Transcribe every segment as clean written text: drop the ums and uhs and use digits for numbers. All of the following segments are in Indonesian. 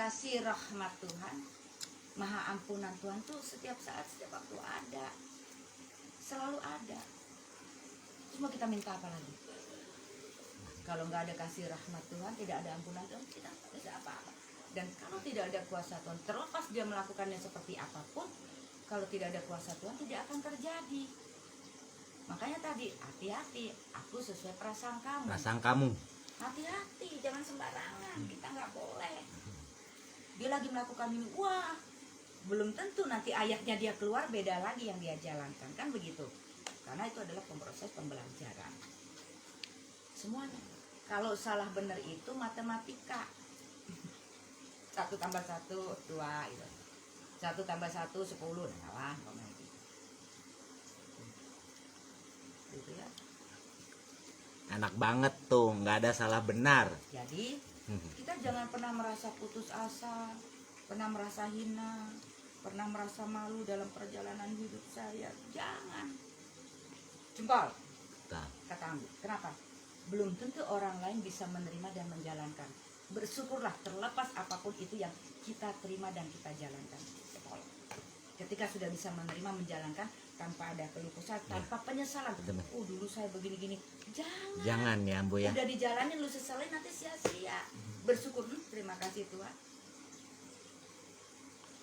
kasih rahmat Tuhan, maha ampunan Tuhan tuh setiap saat, setiap waktu ada, selalu ada. Terus mau kita minta apa lagi? Kalau nggak ada kasih rahmat Tuhan, tidak ada ampunan Tuhan, kita nggak bisa apa-apa. Dan kalau tidak ada kuasa Tuhan, terlepas dia melakukannya seperti apapun, kalau tidak ada kuasa Tuhan tidak akan terjadi. Makanya tadi hati-hati, aku sesuai perasaan kamu. Perasaan kamu. Hati-hati, jangan sembarangan, kita nggak boleh. Dia lagi melakukan ini, wah, belum tentu nanti ayatnya dia keluar beda lagi yang dia jalankan, kan begitu? Karena itu adalah proses pembelajaran. Semuanya. Kalau salah benar itu matematika. 1 tambah 1, 2 gitu. 1 tambah 1, 10, salah. Gitu ya. Enak banget tuh, nggak ada salah benar. Jadi kita jangan pernah merasa putus asa, pernah merasa hina, pernah merasa malu dalam perjalanan hidup saya. Jangan. Jempol. Kata Ambu. Kenapa? Belum tentu orang lain bisa menerima dan menjalankan. Bersyukurlah terlepas apapun itu yang kita terima dan kita jalankan. Jempol. Ketika sudah bisa menerima, menjalankan tanpa ada keluh kesah, tanpa penyesalan. Oh dulu saya begini-gini. Jangan ya Ambu ya. Udah dijalanin, lu seselin nanti sia-sia. Bersyukur, terima kasih Tuhan,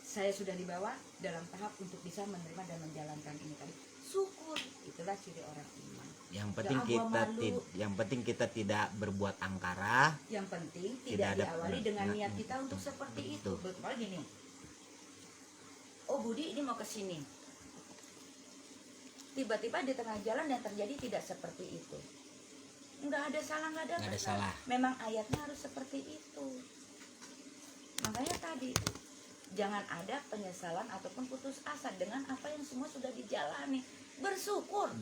saya sudah dibawa dalam tahap untuk bisa menerima dan menjalankan ini tadi. Syukur, itulah ciri orang iman. Yang penting kita tidak berbuat angkara. Yang penting tidak diawali dengan niat kita untuk seperti itu. Betul gini. Oh Budi ini mau ke sini. Tiba-tiba di tengah jalan yang terjadi tidak seperti itu. Nggak ada salah, nggak ada salah. Memang ayatnya harus seperti itu. Makanya tadi jangan ada penyesalan ataupun putus asa dengan apa yang semua sudah dijalani. Bersyukur.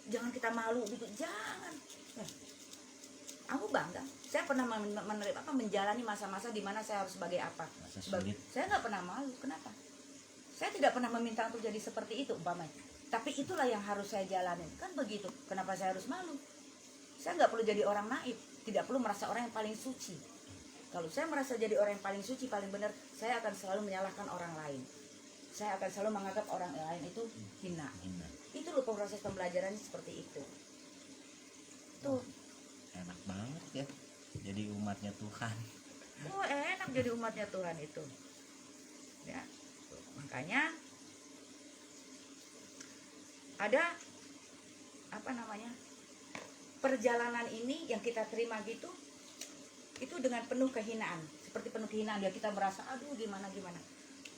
Jangan kita malu gitu, jangan. Aku bangga. Saya pernah menerima menjalani masa-masa di mana saya harus sebagai apa. Saya nggak pernah malu. Kenapa? Saya tidak pernah meminta untuk jadi seperti itu umpamanya. Tapi itulah yang harus saya jalanin. Kan begitu. Kenapa saya harus malu? Saya nggak perlu jadi orang naif. Tidak perlu merasa orang yang paling suci. Kalau saya merasa jadi orang yang paling suci, paling benar, saya akan selalu menyalahkan orang lain. Saya akan selalu menganggap orang lain itu hina. Itu loh proses pembelajarannya seperti itu. Tuh. Enak banget ya jadi umatnya Tuhan. Oh enak jadi umatnya Tuhan itu. Ya. Makanya ada apa namanya, perjalanan ini yang kita terima gitu, itu dengan penuh kehinaan, seperti penuh kehinaan ya, kita merasa aduh gimana.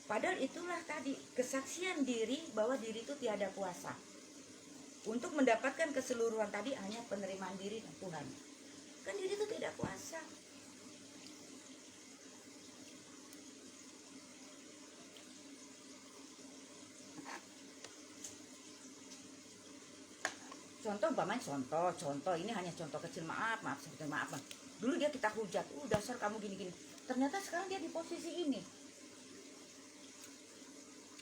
Padahal itulah tadi kesaksian diri bahwa diri itu tiada kuasa. Untuk mendapatkan keseluruhan tadi hanya penerimaan diri dan Tuhan. Kan diri itu tidak kuasa. Contoh umpamanya contoh ini hanya contoh kecil, maaf sebetulnya maaf bang. Dulu dia kita hujat, dasar kamu gini. Ternyata sekarang dia di posisi ini.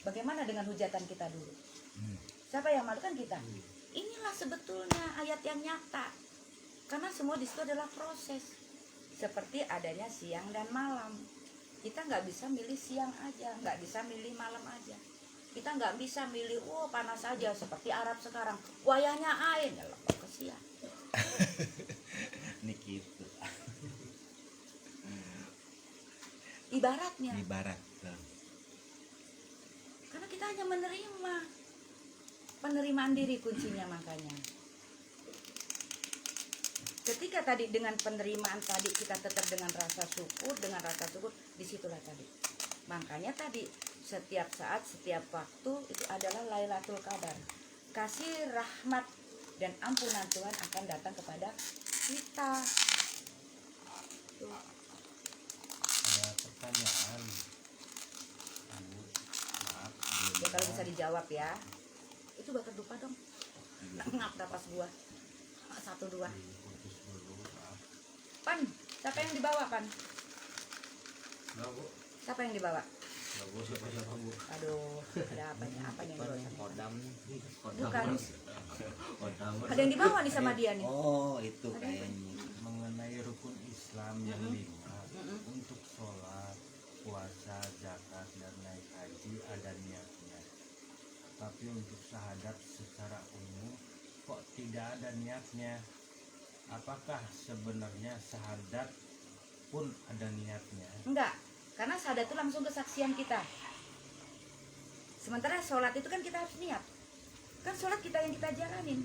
Bagaimana dengan hujatan kita dulu? Siapa yang malu? Kan kita. Inilah sebetulnya ayat yang nyata. Karena semua di situ adalah proses. Seperti adanya siang dan malam. Kita nggak bisa milih siang aja, nggak bisa milih malam aja. Kita nggak bisa milih, panas aja seperti Arab sekarang. Wayahnya air, ya lah ke siang. Ini gitu. Ibaratnya. Karena kita hanya menerima. Penerimaan diri kuncinya makanya. Ketika tadi dengan penerimaan tadi kita tetap dengan rasa syukur, disitulah tadi. Makanya tadi setiap saat, setiap waktu itu adalah Lailatul Qadar. Kasih rahmat dan ampunan Tuhan akan datang kepada kita. Tuh. Ada pertanyaan. Maaf. Ya kalau bisa dijawab ya. Itu bakal lupa dong. Ngap napas gua. 1, 2. Pan, siapa yang dibawa Pan? Siapa yang dibawa? Aduh, ada apanya? Apanya yang dibawa? Kodam. Bukan. Ada yang dibawa nih sama dia nih. Oh, itu kayaknya. Mengenai rukun Islam yang 5. tapi untuk syahadat secara umum kok tidak ada niatnya. Apakah sebenarnya syahadat pun ada niatnya? Enggak, karena syahadat itu langsung kesaksian kita. Sementara sholat itu kan kita harus niat. Kan sholat kita yang kita jalanin.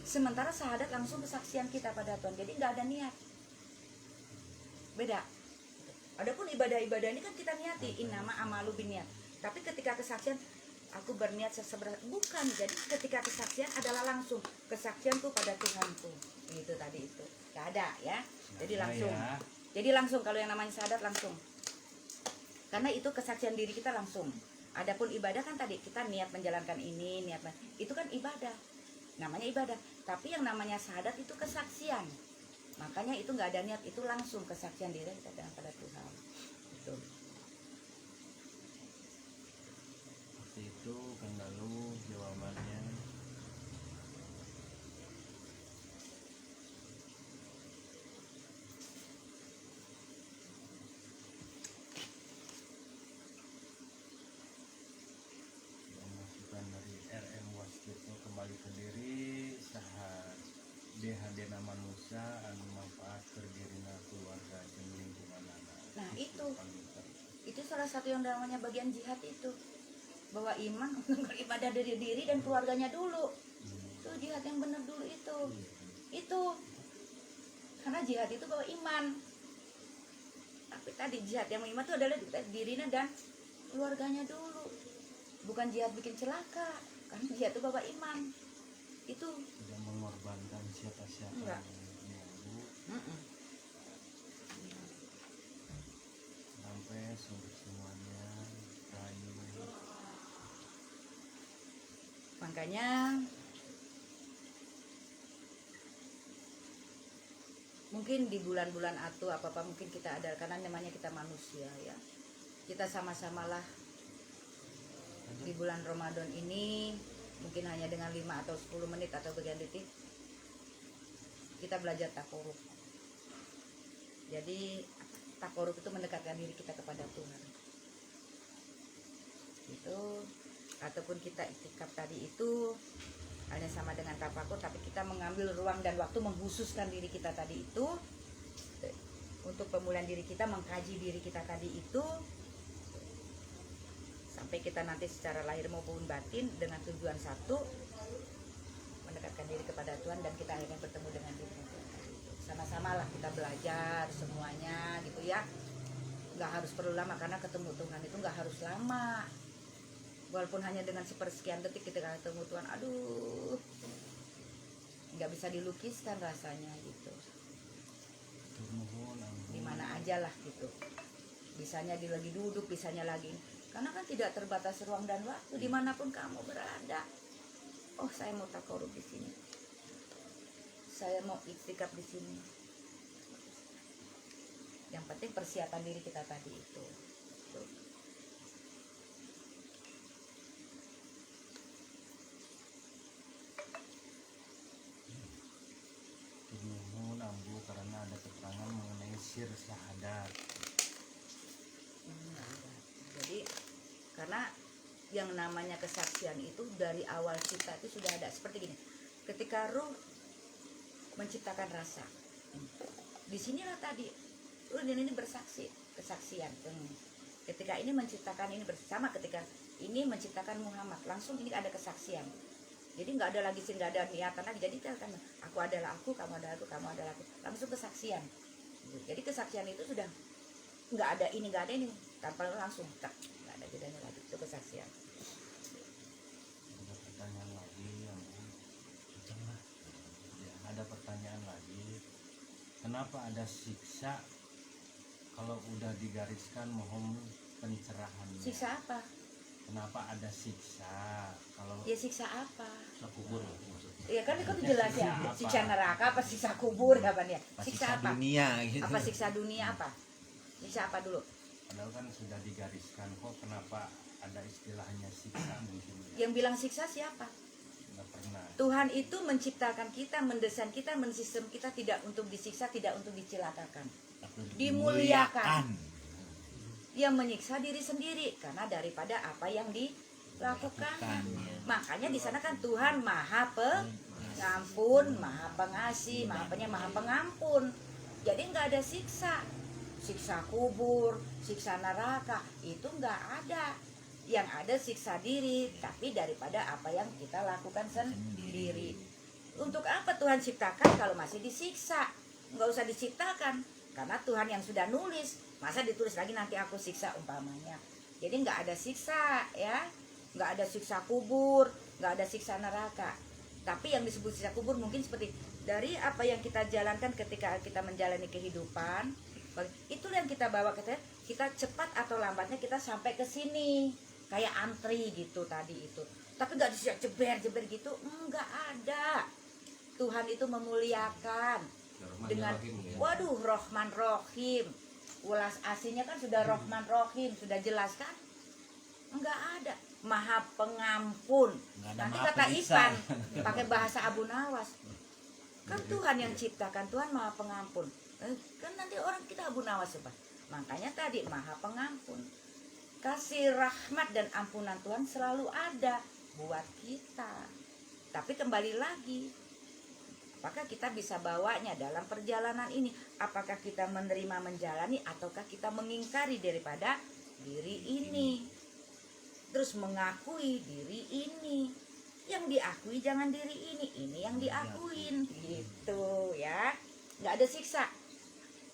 Sementara syahadat langsung kesaksian kita pada Tuhan. Jadi nggak ada niat. Beda. Adapun ibadah-ibadah ini kan kita niati, innama amalu binniat. Tapi ketika kesaksian, aku berniat bukan. Jadi ketika kesaksian adalah langsung kesaksianku pada Tuhanku. Itu tadi itu. Gak ada ya. Jadi langsung. Jadi langsung kalau yang namanya syahadat langsung. Karena itu kesaksian diri kita langsung. Adapun ibadah kan tadi kita niat menjalankan ini, itu kan ibadah. Namanya ibadah. Tapi yang namanya syahadat itu kesaksian. Makanya itu nggak ada niat, itu langsung kesaksian diri kita pada Tuhan. Itu. Seperti itu kan lalu jawabannya. Masukan dari RM Waskito kembali ke diri sahad DHD manusia anu manfaat kerdirina keluarga jeung lingkungan. Nah itu salah satu yang namanya bagian jihad itu, bahwa iman untuk beribadah dari diri dan keluarganya dulu. Itu jihad yang benar dulu itu karena jihad itu bawa iman. Tapi tadi jihad yang iman itu adalah dirinya dan keluarganya dulu, bukan jihad bikin celaka. Karena jihad itu bawa iman. Itu tidak mengorbankan siapa-siapa. Enggak. Sampai semuanya rayu. makanya mungkin di bulan-bulan atau apa-apa mungkin kita ada, karena namanya kita manusia ya. Kita sama-samalah di bulan Ramadan ini mungkin hanya dengan 5 atau 10 menit atau bagian detik kita belajar takorub. Jadi takorub itu mendekatkan diri kita kepada Tuhan. Itu ataupun kita itikaf tadi itu hanya sama dengan tafakur, tapi kita mengambil ruang dan waktu mengkhususkan diri kita tadi itu untuk pemulihan diri kita, mengkaji diri kita tadi itu sampai kita nanti secara lahir maupun batin dengan tujuan satu, mendekatkan diri kepada Tuhan dan kita akhirnya bertemu dengan diri Tuhan. Sama-sama lah kita belajar semuanya gitu ya. Nggak harus perlu lama, karena ketemu Tuhan itu nggak harus lama. Walaupun hanya dengan sepersekian detik kita ketemu Tuhan, aduh, nggak bisa dilukiskan rasanya gitu. Di mana aja lah gitu. Bisanya di lagi duduk, bisanya lagi. Karena kan tidak terbatas ruang dan waktu dimanapun kamu berada. Oh, saya mau takorub di sini. Saya mau iktikaf di sini. Yang penting persiapan diri kita tadi itu. Tuh. Nuhun ambu karena ada keterangan mengenai sir syahadat. Jadi karena yang namanya kesaksian itu dari awal kita itu sudah ada seperti gini. Ketika ruh menciptakan rasa, disinilah tadi ruh ini bersaksi, kesaksian. Ketika ini menciptakan ini bersama, ketika ini menciptakan Muhammad, langsung ini ada kesaksian. Jadi nggak ada lagi nggak ada niatan lagi. Jadi kan aku adalah aku, kamu adalah aku, kamu adalah aku, langsung kesaksian. Jadi kesaksian itu sudah nggak ada ini nggak ada ini, tanpa langsung tak, nggak ada bedanya lagi, itu kesaksian. Ada pertanyaan lagi yang ya, ada pertanyaan lagi, kenapa ada siksa kalau udah digariskan mohon pencerahannya? Siksa apa? Kenapa ada siksa kalau Ya siksa apa? kubur? Ya kan itu jelas ya, siksa neraka apa siksa kubur kapan ya? Siksa apa? Dunia gitu. Apa siksa dunia apa? Siksa apa dulu? Padahal kan sudah digariskan, kok kenapa ada istilahnya siksa mungkin? Yang bilang siksa siapa? Nggak pernah. Tuhan itu menciptakan kita, mendesain kita, mensistem kita tidak untuk disiksa, tidak untuk dicelakakan. Dimuliakan. Dia menyiksa diri sendiri karena daripada apa yang lakukan. ya. Makanya di sana kan Tuhan Maha Pengampun, Maha Pengasih, Maha Pengampun. Jadi nggak ada siksa kubur, siksa neraka, itu nggak ada. Yang ada siksa diri, tapi daripada apa yang kita lakukan sendiri. Untuk apa Tuhan ciptakan kalau masih disiksa? Nggak usah diciptakan, karena Tuhan yang sudah nulis. Masa ditulis lagi nanti aku siksa umpamanya. Jadi nggak ada siksa ya, nggak ada siksa kubur, nggak ada siksa neraka. Tapi yang disebut siksa kubur mungkin seperti dari apa yang kita jalankan ketika kita menjalani kehidupan. Itulah yang kita bawa, kita cepat atau lambatnya kita sampai ke sini. Kayak antri gitu tadi itu, tapi nggak bisa jeber gitu, nggak ada. Tuhan itu memuliakan dengan waduh Rohman Rohim, ulas aslinya kan sudah Rohman Rohim, sudah jelas kan, nggak ada. Maha Pengampun, nanti kata Ipan pakai bahasa Abu Nawas, kan Tuhan yang ciptakan, Tuhan Maha Pengampun, kan nanti orang kita Abu Nawas apa? Makanya tadi Maha Pengampun. Kasih rahmat dan ampunan Tuhan selalu ada buat kita. Tapi kembali lagi, apakah kita bisa bawanya dalam perjalanan ini? Apakah kita menerima menjalani ataukah kita mengingkari daripada diri ini? Terus mengakui diri ini. Yang diakui jangan diri ini yang diakuin gitu ya. Nggak ada siksa.